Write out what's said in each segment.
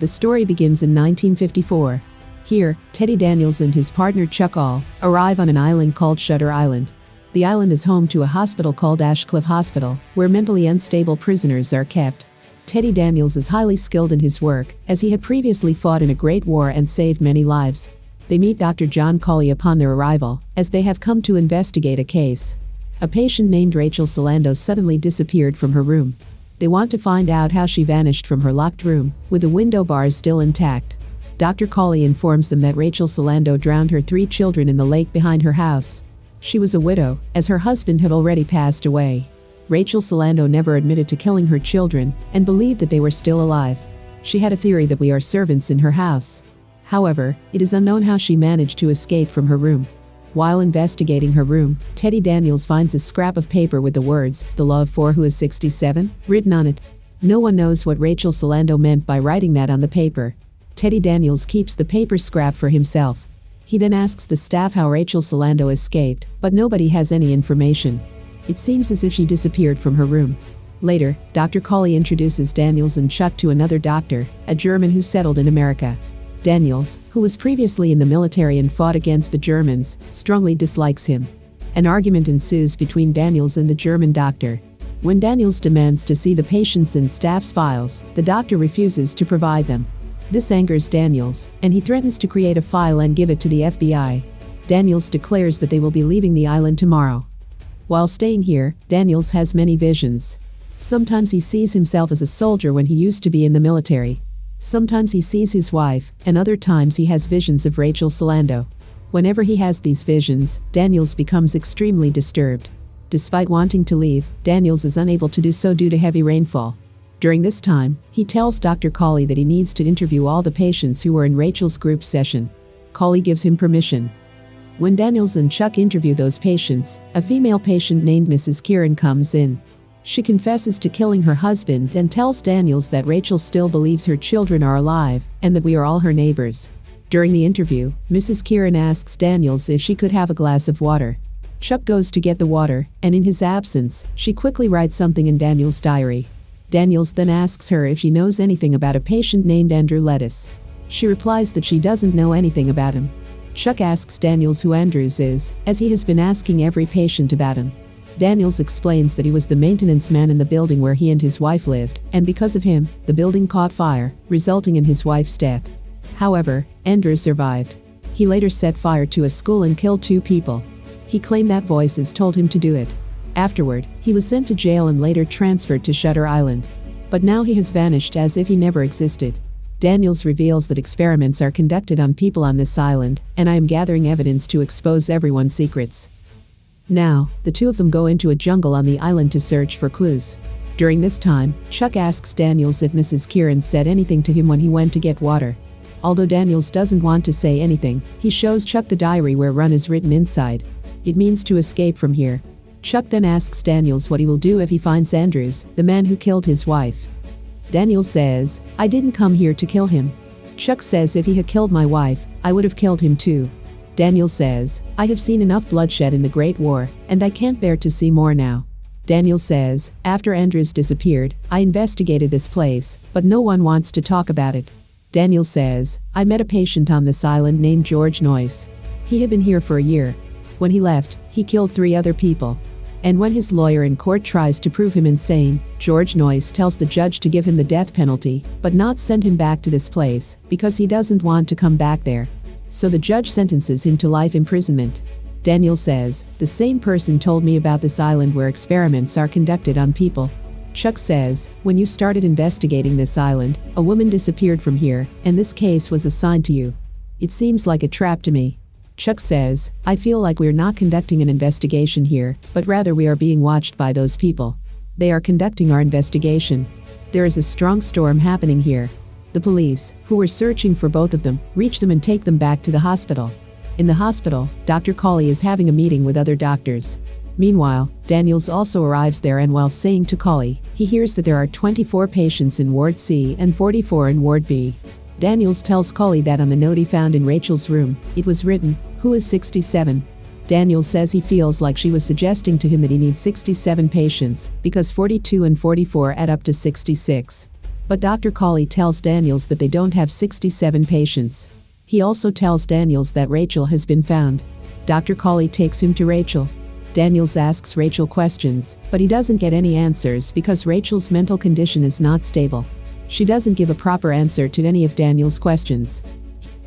The story begins in 1954. Here, Teddy Daniels and his partner Chuck All arrive on an island called Shutter Island. The island is home to a hospital called Ashecliffe Hospital, where mentally unstable prisoners are kept. Teddy Daniels is highly skilled in his work, as he had previously fought in a great war and saved many lives. They meet Dr. John Colley upon their arrival, as they have come to investigate a case. A patient named Rachel Solando suddenly disappeared from her room. They want to find out how she vanished from her locked room, with the window bars still intact. Dr. Colley informs them that Rachel Solando drowned her 3 children in the lake behind her house. She was a widow, as her husband had already passed away. Rachel Solando never admitted to killing her children, and believed that they were still alive. She had a theory that we are servants in her house. However, it is unknown how she managed to escape from her room. While investigating her room, Teddy Daniels finds a scrap of paper with the words, "The Law of 4 Who is 67, written on it. No one knows what Rachel Solando meant by writing that on the paper. Teddy Daniels keeps the paper scrap for himself. He then asks the staff how Rachel Solando escaped, but nobody has any information. It seems as if she disappeared from her room. Later, Dr. Colley introduces Daniels and Chuck to another doctor, a German who settled in America. Daniels, who was previously in the military and fought against the Germans, strongly dislikes him. An argument ensues between Daniels and the German doctor. When Daniels demands to see the patient's and staff's files, the doctor refuses to provide them. This angers Daniels, and he threatens to create a file and give it to the FBI. Daniels declares that they will be leaving the island tomorrow. While staying here, Daniels has many visions. Sometimes he sees himself as a soldier when he used to be in the military. Sometimes he sees his wife, and other times he has visions of Rachel Solando. Whenever he has these visions, Daniels becomes extremely disturbed. Despite wanting to leave, Daniels is unable to do so due to heavy rainfall. During this time, he tells Dr. Colley that he needs to interview all the patients who were in Rachel's group session. Colley gives him permission. When Daniels and Chuck interview those patients, a female patient named Mrs. Kieran comes in. She confesses to killing her husband and tells Daniels that Rachel still believes her children are alive, and that we are all her neighbors. During the interview, Mrs. Kieran asks Daniels if she could have a glass of water. Chuck goes to get the water, and in his absence, she quickly writes something in Daniels' diary. Daniels then asks her if she knows anything about a patient named Andrew Lettuce. She replies that she doesn't know anything about him. Chuck asks Daniels who Andrews is, as he has been asking every patient about him. Daniels explains that he was the maintenance man in the building where he and his wife lived, and because of him, the building caught fire, resulting in his wife's death. However, Andrews survived. He later set fire to a school and killed 2 people. He claimed that voices told him to do it. Afterward, he was sent to jail and later transferred to Shutter Island. But now he has vanished as if he never existed. Daniels reveals that experiments are conducted on people on this island, and I am gathering evidence to expose everyone's secrets. Now, the 2 of them go into a jungle on the island to search for clues. During this time, Chuck asks Daniels if Mrs. Kieran said anything to him when he went to get water. Although Daniels doesn't want to say anything, he shows Chuck the diary where run is written inside. It means to escape from here. Chuck then asks Daniels what he will do if he finds Andrews, the man who killed his wife. Daniels says, "I didn't come here to kill him." Chuck says if he had killed my wife, I would have killed him too. Daniels says, "I have seen enough bloodshed in the Great War, and I can't bear to see more now." Daniels says, "After Andrews disappeared, I investigated this place, but no one wants to talk about it." Daniels says, "I met a patient on this island named George Noyce. He had been here for a year. When he left, he killed 3 other people. And when his lawyer in court tries to prove him insane, George Noyce tells the judge to give him the death penalty, but not send him back to this place, because he doesn't want to come back there. So the judge sentences him to life imprisonment." Daniels says, "The same person told me about this island where experiments are conducted on people." Chuck says, "When you started investigating this island, a woman disappeared from here, and this case was assigned to you. It seems like a trap to me." Chuck says, "I feel like we're not conducting an investigation here, but rather we are being watched by those people. They are conducting our investigation. There is a strong storm happening here." The police, who were searching for both of them, reach them and take them back to the hospital. In the hospital, Dr. Colley is having a meeting with other doctors. Meanwhile, Daniels also arrives there, and while saying to Colley, he hears that there are 24 patients in Ward C and 44 in Ward B. Daniels tells Colley that on the note he found in Rachel's room, it was written, "Who is 67?" Daniels says he feels like she was suggesting to him that he needs 67 patients, because 42 and 44 add up to 66. But Dr. Colley tells Daniels that they don't have 67 patients. He also tells Daniels that Rachel has been found. Dr. Colley takes him to Rachel. Daniels asks Rachel questions, but he doesn't get any answers because Rachel's mental condition is not stable. She doesn't give a proper answer to any of Daniels' questions.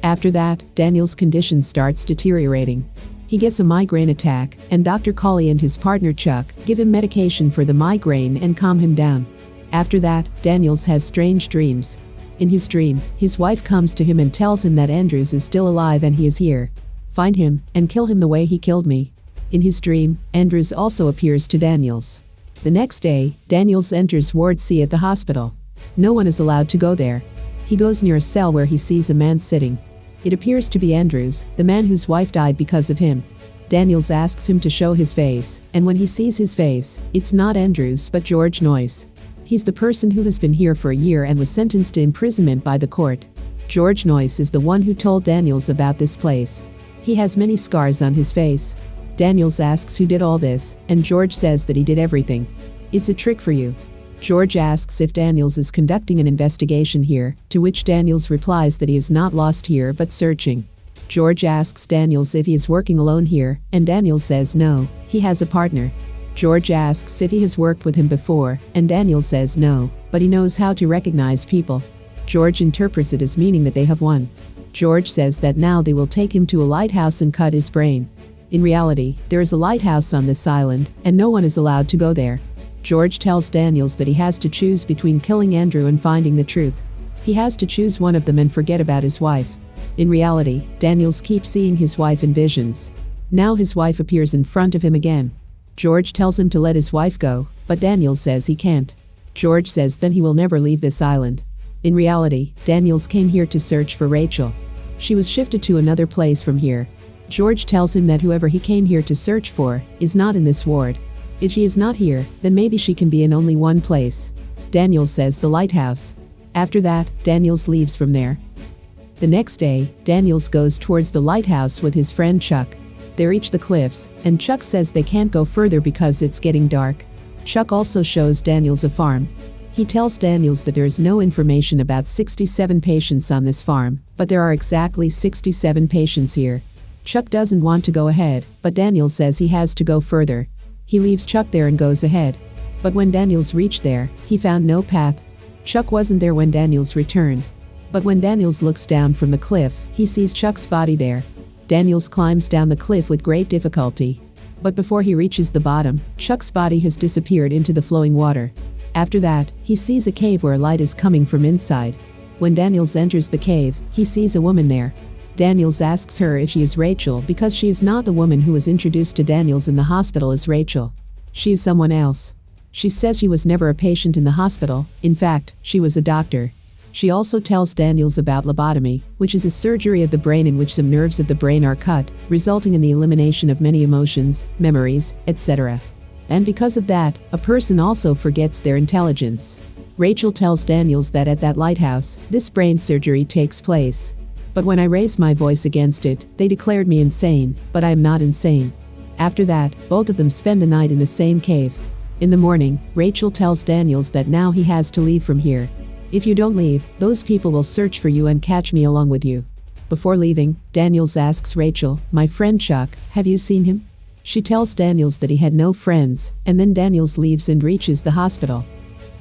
After that, Daniels' condition starts deteriorating. He gets a migraine attack, and Dr. Colley and his partner Chuck give him medication for the migraine and calm him down. After that, Daniels has strange dreams. In his dream, his wife comes to him and tells him that Andrews is still alive and he is here. Find him, and kill him the way he killed me. In his dream, Andrews also appears to Daniels. The next day, Daniels enters Ward C at the hospital. No one is allowed to go there. He goes near a cell where he sees a man sitting. It appears to be Andrews, the man whose wife died because of him. Daniels asks him to show his face, and when he sees his face, it's not Andrews but George Noyce. He's the person who has been here for a year and was sentenced to imprisonment by the court. George Noyce is the one who told Daniels about this place. He has many scars on his face. Daniels asks who did all this, and George says that he did everything. It's a trick for you. George asks if Daniels is conducting an investigation here, to which Daniels replies that he is not lost here but searching. George asks Daniels if he is working alone here, and Daniels says no, he has a partner. George asks if he has worked with him before, and Daniels says no, but he knows how to recognize people. George interprets it as meaning that they have won. George says that now they will take him to a lighthouse and cut his brain. In reality, there is a lighthouse on this island, and no one is allowed to go there. George tells Daniels that he has to choose between killing Andrew and finding the truth. He has to choose one of them and forget about his wife. In reality, Daniels keeps seeing his wife in visions. Now his wife appears in front of him again. George tells him to let his wife go, but Daniels says he can't. George says then he will never leave this island. In reality, Daniels came here to search for Rachel. She was shifted to another place from here. George tells him that whoever he came here to search for is not in this ward. If she is not here, then maybe she can be in only one place. Daniels says the lighthouse. After that, Daniels leaves from there. The next day, Daniels goes towards the lighthouse with his friend Chuck. They reach the cliffs, and Chuck says they can't go further because it's getting dark. Chuck also shows Daniels a farm. He tells Daniels that there is no information about 67 patients on this farm, but there are exactly 67 patients here. Chuck doesn't want to go ahead, but Daniels says he has to go further. He leaves Chuck there and goes ahead. But when Daniels reached there, he found no path. Chuck wasn't there when Daniels returned. But when Daniels looks down from the cliff, he sees Chuck's body there. Daniels climbs down the cliff with great difficulty. But before he reaches the bottom, Chuck's body has disappeared into the flowing water. After that, he sees a cave where light is coming from inside. When Daniels enters the cave, he sees a woman there. Daniels asks her if she is Rachel because she is not the woman who was introduced to Daniels in the hospital as Rachel. She is someone else. She says she was never a patient in the hospital, in fact, she was a doctor. She also tells Daniels about lobotomy, which is a surgery of the brain in which some nerves of the brain are cut, resulting in the elimination of many emotions, memories, etc. And because of that, a person also forgets their intelligence. Rachel tells Daniels that at that lighthouse, this brain surgery takes place. But when I raised my voice against it, they declared me insane, but I am not insane. After that, both of them spend the night in the same cave. In the morning, Rachel tells Daniels that now he has to leave from here. If you don't leave, those people will search for you and catch me along with you. Before leaving, Daniels asks Rachel, my friend Chuck, have you seen him? She tells Daniels that he had no friends, and then Daniels leaves and reaches the hospital.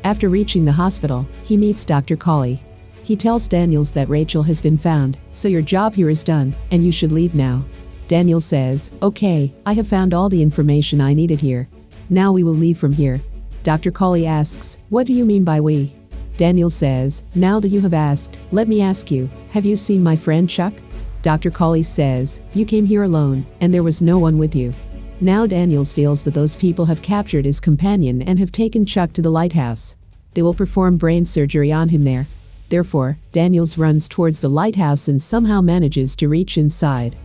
After reaching the hospital, he meets Dr. Colley. He tells Daniels that Rachel has been found, so your job here is done, and you should leave now. Daniels says, okay, I have found all the information I needed here. Now we will leave from here. Dr. Colley asks, what do you mean by we? Daniels says, now that you have asked, let me ask you, have you seen my friend Chuck? Dr. Colley says, you came here alone, and there was no one with you. Now Daniels feels that those people have captured his companion and have taken Chuck to the lighthouse. They will perform brain surgery on him there. Therefore, Daniels runs towards the lighthouse and somehow manages to reach inside.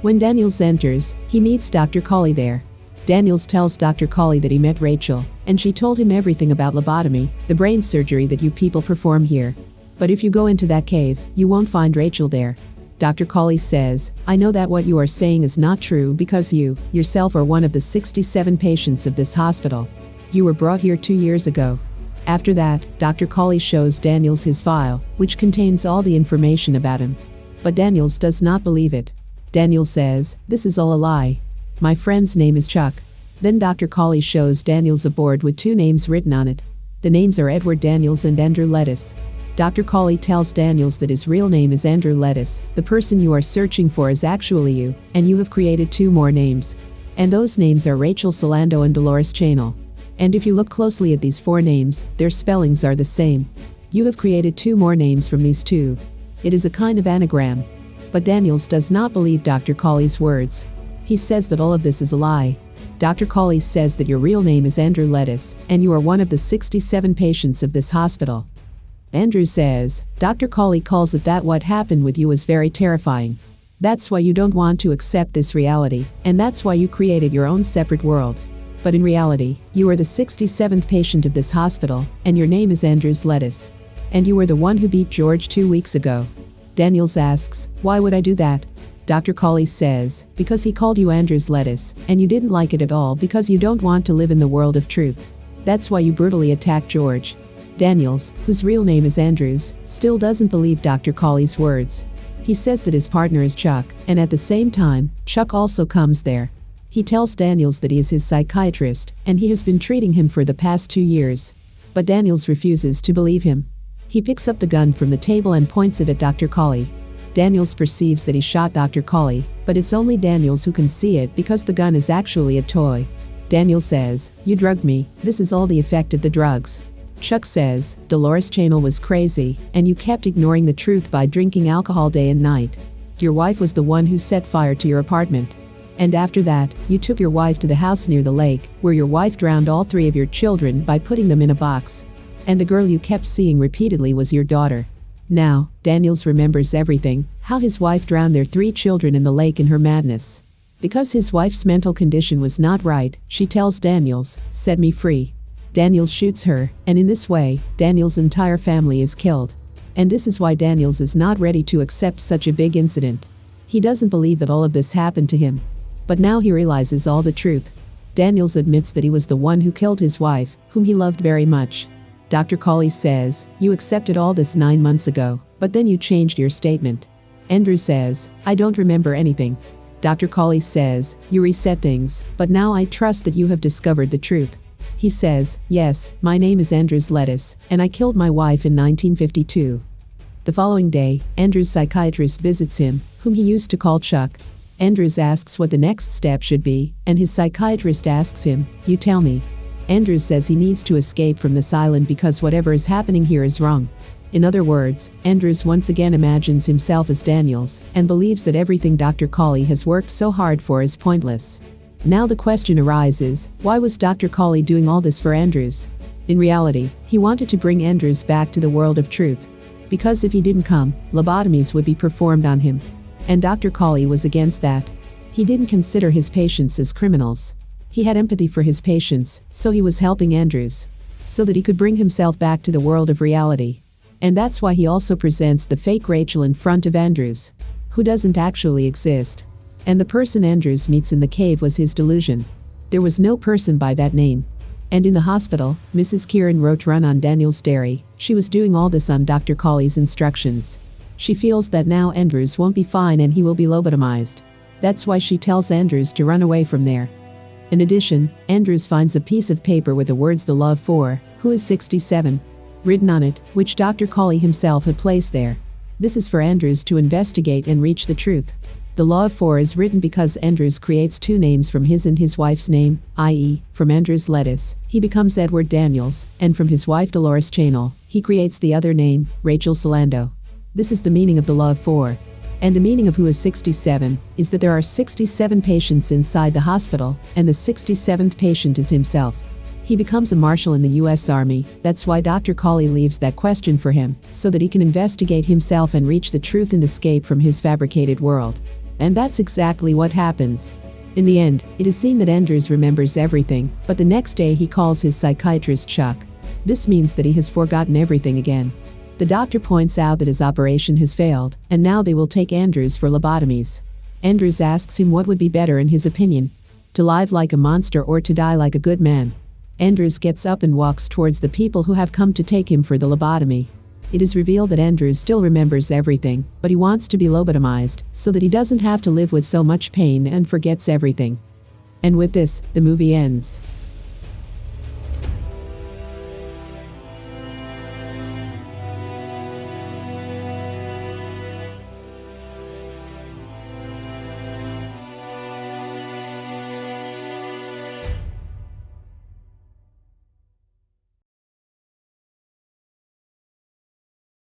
When Daniels enters, he meets Dr. Colley there. Daniels tells Dr. Colley that he met Rachel, and she told him everything about lobotomy, the brain surgery that you people perform here. But if you go into that cave, you won't find Rachel there. Dr. Colley says, I know that what you are saying is not true because you, yourself are one of the 67 patients of this hospital. You were brought here 2 years ago. After that, Dr. Colley shows Daniels his file, which contains all the information about him. But Daniels does not believe it. Daniels says, "This is all a lie. My friend's name is Chuck." Then Dr. Colley shows Daniels a board with two names written on it. The names are Edward Daniels and Andrew Lettuce. Dr. Colley tells Daniels that his real name is Andrew Lettuce, the person you are searching for is actually you, and you have created two more names. And those names are Rachel Solando and Dolores Chanel. And if you look closely at these four names, their spellings are the same. You have created two more names from these two. It is a kind of anagram. But Daniels does not believe Dr. Colley's words. He says that all of this is a lie. Dr. Colley says that your real name is Andrew Lettuce, and you are one of the 67 patients of this hospital. Andrew says, Dr. Colley calls it that what happened with you is very terrifying. That's why you don't want to accept this reality, and that's why you created your own separate world. But in reality, you are the 67th patient of this hospital, and your name is Andrew's Lettuce. And you were the one who beat George 2 weeks ago. Daniels asks, why would I do that? Dr. Colley says, because he called you Andrew's Lettuce, and you didn't like it at all because you don't want to live in the world of truth. That's why you brutally attacked George. Daniels, whose real name is Andrews, still doesn't believe Dr. Colley's words. He says that his partner is Chuck, and at the same time, Chuck also comes there. He tells Daniels that he is his psychiatrist, and he has been treating him for the past 2 years. But Daniels refuses to believe him. He picks up the gun from the table and points it at Dr. Colley. Daniels perceives that he shot Dr. Colley, but it's only Daniels who can see it because the gun is actually a toy. Daniels says, you drugged me, this is all the effect of the drugs. Chuck says, Dolores Chanel was crazy, and you kept ignoring the truth by drinking alcohol day and night. Your wife was the one who set fire to your apartment. And after that, you took your wife to the house near the lake, where your wife drowned all 3 of your children by putting them in a box. And the girl you kept seeing repeatedly was your daughter. Now, Daniels remembers everything, how his wife drowned their 3 children in the lake in her madness. Because his wife's mental condition was not right, she tells Daniels, set me free. Daniels shoots her, and in this way, Daniels' entire family is killed. And this is why Daniels is not ready to accept such a big incident. He doesn't believe that all of this happened to him. But now he realizes all the truth. Daniels admits that he was the one who killed his wife, whom he loved very much. Dr. Colley says, you accepted all this 9 months ago, but then you changed your statement. Andrew says, I don't remember anything. Dr. Colley says, you reset things, but now I trust that you have discovered the truth. He says, yes, my name is Andrew's Lettuce, and I killed my wife in 1952. The following day, Andrew's psychiatrist visits him, whom he used to call Chuck. Andrews asks what the next step should be, and his psychiatrist asks him, you tell me. Andrews says he needs to escape from this island because whatever is happening here is wrong. In other words, Andrews once again imagines himself as Daniels, and believes that everything Dr. Colley has worked so hard for is pointless. Now the question arises, why was Dr. Colley doing all this for Andrews? In reality, he wanted to bring Andrews back to the world of truth. Because if he didn't come, lobotomies would be performed on him. And Dr. Colley was against that. He didn't consider his patients as criminals. He had empathy for his patients, so he was helping Andrews, so that he could bring himself back to the world of reality. And that's why he also presents the fake Rachel in front of Andrews, who doesn't actually exist. And the person Andrews meets in the cave was his delusion. There was no person by that name. And in the hospital, Mrs. Kieran wrote run on Daniel's diary. She was doing all this on Dr. Colley's instructions. She feels that now Andrews won't be fine and he will be lobotomized. That's why she tells Andrews to run away from there. In addition, Andrews finds a piece of paper with the words the law of 4, who is 67, written on it, which Dr. Colley himself had placed there. This is for Andrews to investigate and reach the truth. The law of 4 is written because Andrews creates 2 names from his and his wife's name, i.e., from Andrew's Lettuce, he becomes Edward Daniels, and from his wife Dolores Chanel, he creates the other name, Rachel Solando. This is the meaning of the law of 4. And the meaning of who is 67 is that there are 67 patients inside the hospital, and the 67th patient is himself. He becomes a marshal in the U.S. Army. That's why Dr. Colley leaves that question for him, so that he can investigate himself and reach the truth and escape from his fabricated world. And that's exactly what happens. In the end, it is seen that Andrews remembers everything, but the next day he calls his psychiatrist Chuck. This means that he has forgotten everything again. The doctor points out that his operation has failed, and now they will take Andrews for lobotomies. Andrews asks him what would be better in his opinion, to live like a monster or to die like a good man. Andrews gets up and walks towards the people who have come to take him for the lobotomy. It is revealed that Andrews still remembers everything, but he wants to be lobotomized so that he doesn't have to live with so much pain and forgets everything. And with this, the movie ends.